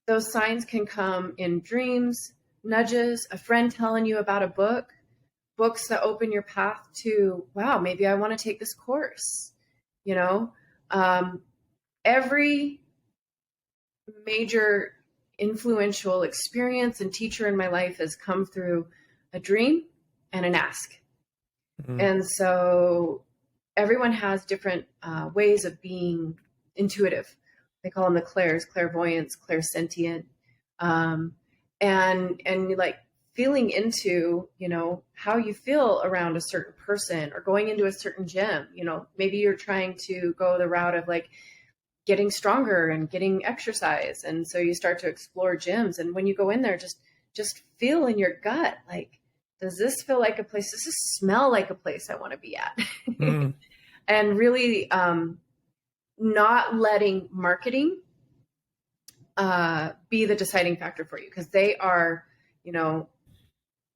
those signs can come in dreams, nudges, a friend telling you about a book, books that open your path to, wow, maybe I want to take this course. Every major influential experience and teacher in my life has come through a dream and an ask. And so everyone has different ways of being intuitive. They call them the clairs, clairvoyance, clairsentient. And feeling into, how you feel around a certain person, or going into a certain gym. Maybe you're trying to go the route of getting stronger and getting exercise. And so you start to explore gyms. And when you go in there, just feel in your gut, does this feel like a place? Does this smell like a place I want to be at? And really, not letting marketing be the deciding factor for you, because they are,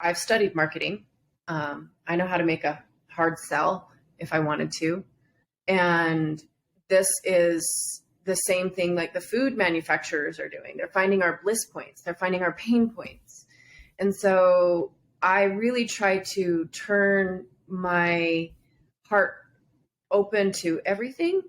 I've studied marketing. I know how to make a hard sell if I wanted to. And this is the same thing like the food manufacturers are doing. They're finding our bliss points. They're finding our pain points. And so I really try to turn my heart open to everything,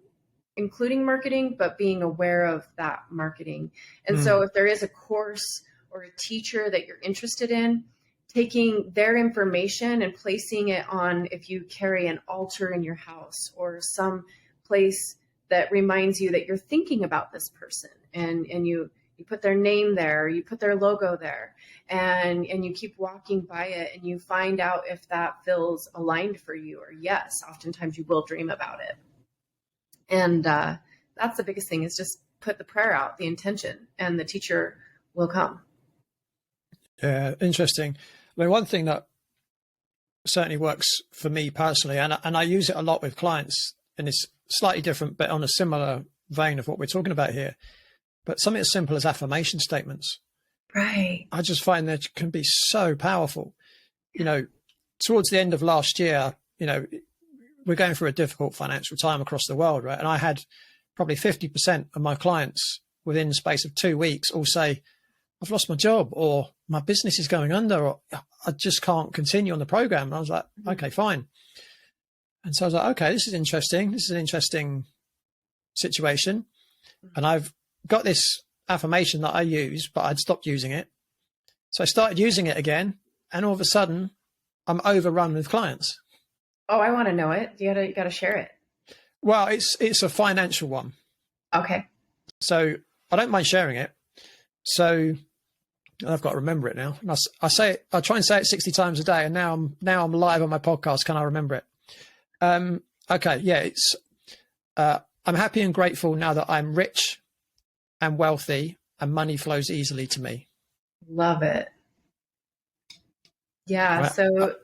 including marketing, but being aware of that marketing. And so if there is a course or a teacher that you're interested in, taking their information and placing it on, if you carry an altar in your house or some place that reminds you that you're thinking about this person, and you put their name there, you put their logo there, and you keep walking by it, and you find out if that feels aligned for you, or yes, oftentimes you will dream about it. And that's the biggest thing, is just put the prayer out, the intention, and the teacher will come. Yeah, interesting. I mean, one thing that certainly works for me personally, and I use it a lot with clients, and it's slightly different, but on a similar vein of what we're talking about here. But something as simple as affirmation statements. Right. I just find that can be so powerful. You know, towards the end of last year, you know, we're going through a difficult financial time across the world, right? And I had probably 50% of my clients within the space of 2 weeks all say, I've lost my job, or my business is going under, or I just can't continue on the program. And I was like, okay, fine. And so I was like, okay, this is interesting. This is an interesting situation. And I've got this affirmation that I use, but I'd stopped using it. So I started using it again. And all of a sudden I'm overrun with clients. Oh, I want to know it. You gotta share it. Well, it's a financial one. Okay. So I don't mind sharing it. So I've got to remember it now. And I try and say it 60 times a day. And now I'm live on my podcast. Can I remember it? Okay. Yeah. It's, I'm happy and grateful now that I'm rich and wealthy and money flows easily to me. Love it. Yeah. Right. So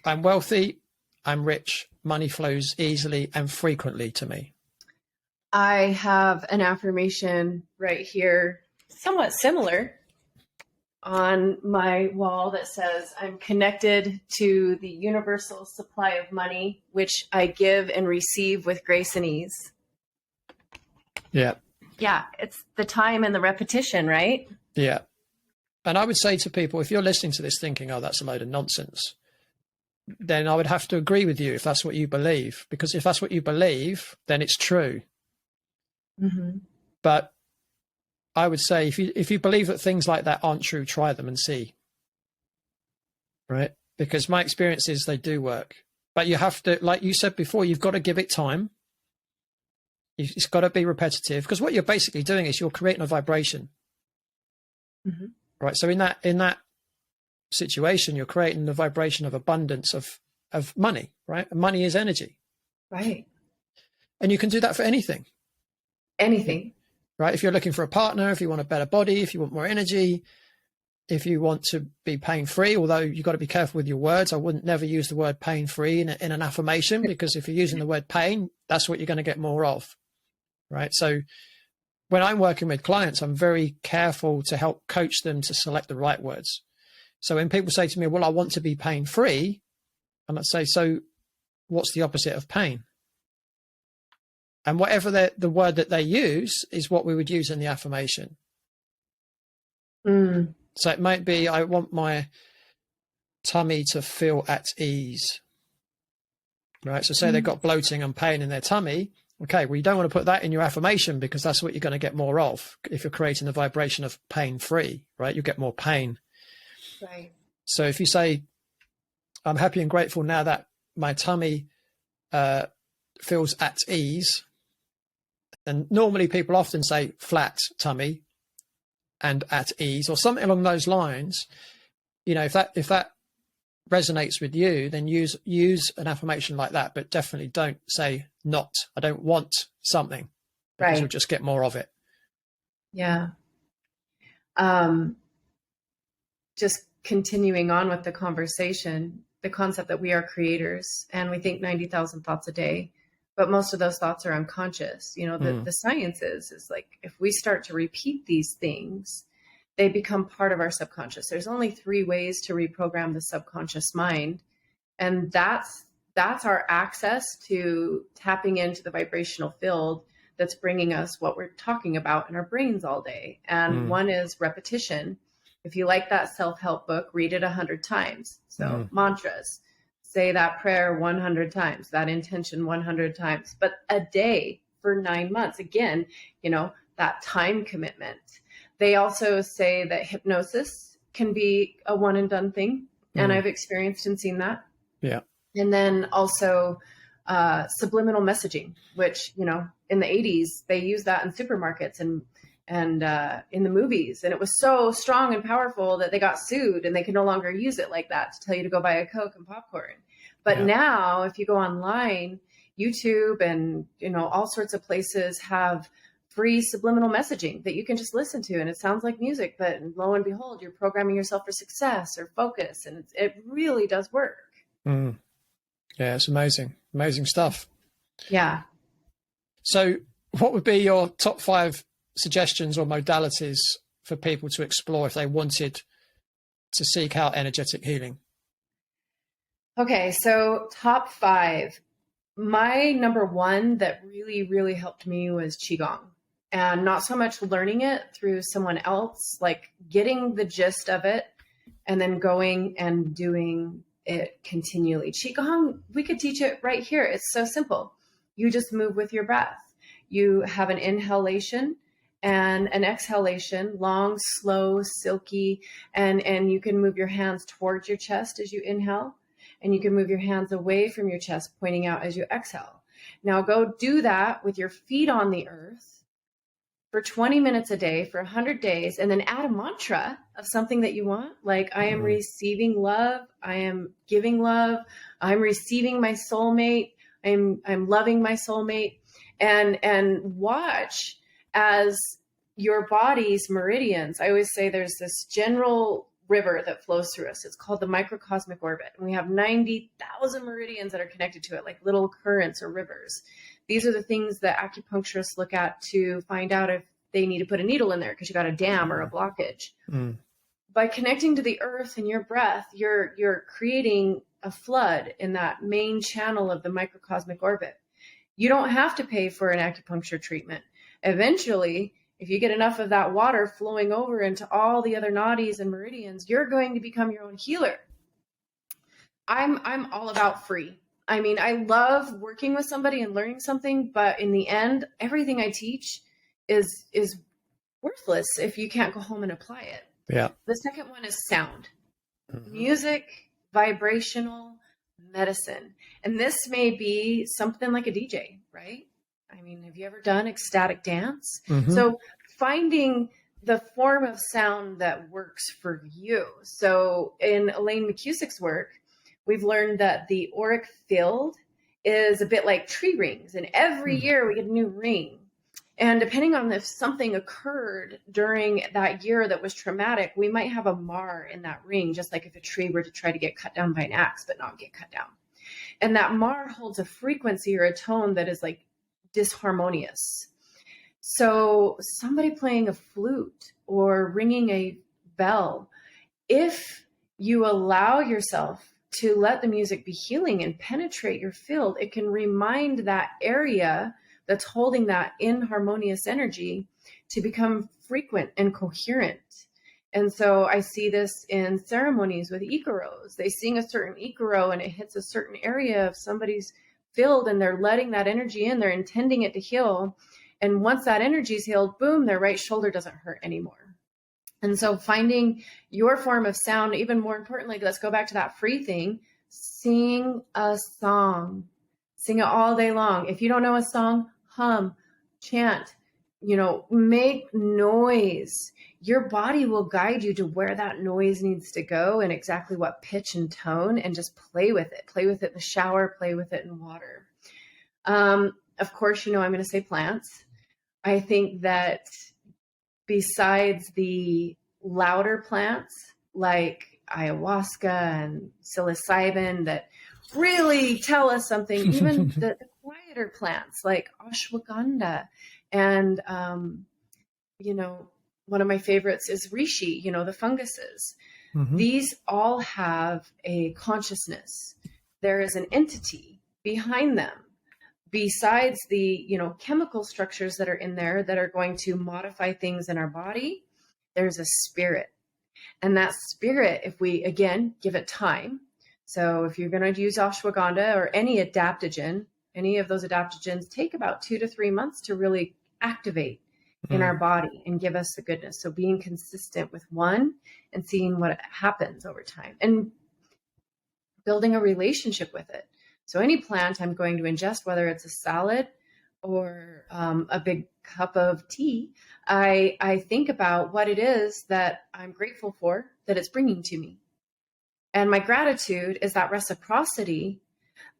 I'm wealthy. I'm rich. Money flows easily and frequently to me. I have an affirmation right here, somewhat similar, on my wall that says, I'm connected to the universal supply of money, which I give and receive with grace and ease. Yeah. Yeah. It's the time and the repetition, right? Yeah. And I would say to people, if you're listening to this thinking, oh, that's a load of nonsense, then I would have to agree with you if that's what you believe, because if that's what you believe, then it's true. Mm-hmm. But I would say if you believe that things like that aren't true, try them and see. Right? Because my experience is they do work. But you have to, like you said before, you've got to give it time. It's got to be repetitive, because what you're basically doing is you're creating a vibration. Mm-hmm. Right? So in that situation, you're creating the vibration of abundance of money, right? And money is energy. Right. And you can do that for anything. Anything. Right? If you're looking for a partner, if you want a better body, if you want more energy, if you want to be pain-free, although you've got to be careful with your words. I wouldn't never use the word pain-free in an affirmation, because if you're using the word pain, that's what you're going to get more of. Right? So when I'm working with clients, I'm very careful to help coach them to select the right words. So when people say to me, well, I want to be pain-free, I might say, so what's the opposite of pain? And whatever the word that they use is what we would use in the affirmation. Mm. So it might be, I want my tummy to feel at ease. Right? So say they've got bloating and pain in their tummy. Okay, well, you don't want to put that in your affirmation, because that's what you're going to get more of. If you're creating the vibration of pain-free, right? You get more pain. Right. So if you say, I'm happy and grateful now that my tummy feels at ease, and normally people often say flat tummy and at ease, or something along those lines. You know, if that resonates with you, then use an affirmation like that, but definitely don't say not. I don't want something, because you'll just get more of it. Yeah. Just continuing on with the conversation, the concept that we are creators and we think 90,000 thoughts a day, but most of those thoughts are unconscious. You know, the science is like, if we start to repeat these things, they become part of our subconscious. There's only 3 ways to reprogram the subconscious mind. And that's our access to tapping into the vibrational field that's bringing us what we're talking about in our brains all day. And one is repetition. If you like that self-help book, read it 100 times. So mantras, say that prayer 100 times, that intention 100 times, but a day for 9 months. Again, you know, that time commitment. They also say that hypnosis can be a one and done thing. And I've experienced and seen that. Yeah. And then also subliminal messaging, which, you know, in the 80s, they used that in supermarkets and in the movies. And it was so strong and powerful that they got sued, and they could no longer use it like that to tell you to go buy a Coke and popcorn. But now if you go online, YouTube and, you know, all sorts of places have free subliminal messaging that you can just listen to. And it sounds like music, but lo and behold, you're programming yourself for success or focus. And it really does work. Yeah, it's amazing. Amazing stuff. Yeah. So what would be your top 5 suggestions or modalities for people to explore if they wanted to seek out energetic healing? Okay, so top 5. My number 1 that really, really helped me was Qigong. And not so much learning it through someone else, like getting the gist of it and then going and doing it continually. Qigong, we could teach it right here. It's so simple. You just move with your breath. You have an inhalation and an exhalation, long, slow, silky, and you can move your hands towards your chest as you inhale, and you can move your hands away from your chest, pointing out as you exhale. Now go do that with your feet on the earth for 20 minutes a day for 100 days, and then add a mantra of something that you want. Like, I am receiving love. I am giving love. I'm receiving my soulmate. I'm loving my soulmate. And watch as your body's meridians. I always say there's this general river that flows through us. It's called the microcosmic orbit. And we have 90,000 meridians that are connected to it, like little currents or rivers. These are the things that acupuncturists look at to find out if they need to put a needle in there because you got a dam or a blockage. By connecting to the earth and your breath, you're creating a flood in that main channel of the microcosmic orbit. You don't have to pay for an acupuncture treatment. Eventually, if you get enough of that water flowing over into all the other nadis and meridians, you're going to become your own healer. I'm all about free. I mean, I love working with somebody and learning something, but in the end, everything I teach is worthless if you can't go home and apply it. Yeah. The second one is sound. Music, vibrational medicine. And this may be something like a DJ, right? I mean, have you ever done ecstatic dance? So finding the form of sound that works for you. So in Elaine McCusick's work, we've learned that the auric field is a bit like tree rings. And every year we get a new ring. And depending on if something occurred during that year that was traumatic, we might have a mar in that ring, just like if a tree were to try to get cut down by an axe, but not get cut down. And that mar holds a frequency or a tone that is like disharmonious. So somebody playing a flute or ringing a bell, if you allow yourself to let the music be healing and penetrate your field, it can remind that area that's holding that inharmonious energy to become frequent and coherent. And so I see this in ceremonies with ikaros. They sing a certain ikaro and it hits a certain area of somebody's field and they're letting that energy in, they're intending it to heal. And once that energy is healed, boom, their right shoulder doesn't hurt anymore. And so finding your form of sound, even more importantly, let's go back to that free thing, sing a song. Sing it all day long. If you don't know a song, hum, chant, make noise. Your body will guide you to where that noise needs to go and exactly what pitch and tone, and just play with it. Play with it in the shower, play with it in water. Of course, I'm going to say plants. I think that besides the louder plants like ayahuasca and psilocybin that really tell us something, even the quieter plants like ashwagandha and, one of my favorites is reishi, the funguses. These all have a consciousness. There is an entity behind them. Besides the, chemical structures that are in there that are going to modify things in our body, there's a spirit. And that spirit, if we, again, give it time. So if you're going to use ashwagandha or any adaptogen, any of those adaptogens take about 2 to 3 months to really activate in our body and give us the goodness. So being consistent with one and seeing what happens over time and building a relationship with it. So any plant I'm going to ingest, whether it's a salad or a big cup of tea, I think about what it is that I'm grateful for that it's bringing to me. And my gratitude is that reciprocity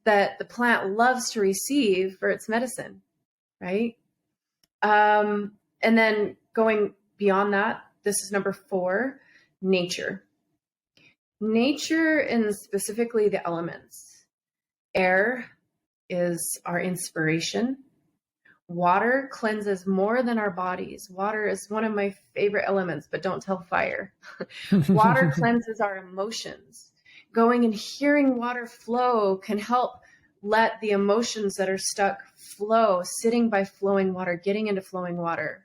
that the plant loves to receive for its medicine, right? And then going beyond that, this is number 4, nature. Nature and specifically the elements. Air is our inspiration. Water cleanses more than our bodies. Water is one of my favorite elements, but don't tell fire. Water cleanses our emotions. Going and hearing water flow can help let the emotions that are stuck flow, sitting by flowing water, getting into flowing water.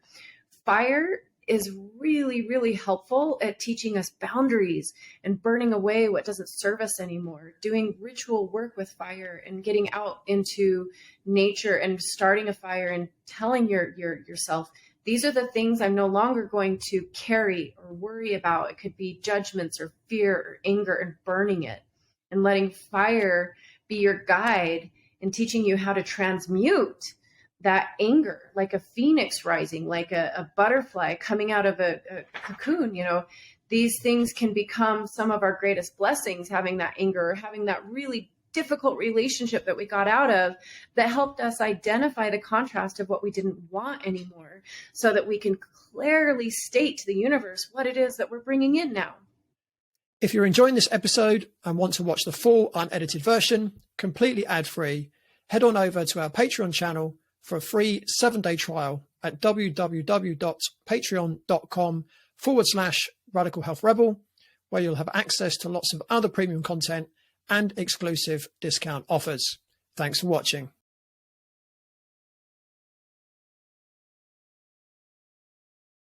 Fire is really, really helpful at teaching us boundaries and burning away what doesn't serve us anymore, doing ritual work with fire and getting out into nature and starting a fire and telling yourself, these are the things I'm no longer going to carry or worry about. It could be judgments or fear or anger, and burning it and letting fire be your guide and teaching you how to transmute that anger, like a phoenix rising, like a butterfly coming out of a cocoon. These things can become some of our greatest blessings, having that anger or having that really difficult relationship that we got out of that helped us identify the contrast of what we didn't want anymore, so that we can clearly state to the universe what it is that we're bringing in now. If you're enjoying this episode and want to watch the full unedited version, completely ad-free, head on over to our Patreon channel for a free 7-day trial at www.patreon.com/Radical Health Rebel, where you'll have access to lots of other premium content and exclusive discount offers. Thanks for watching.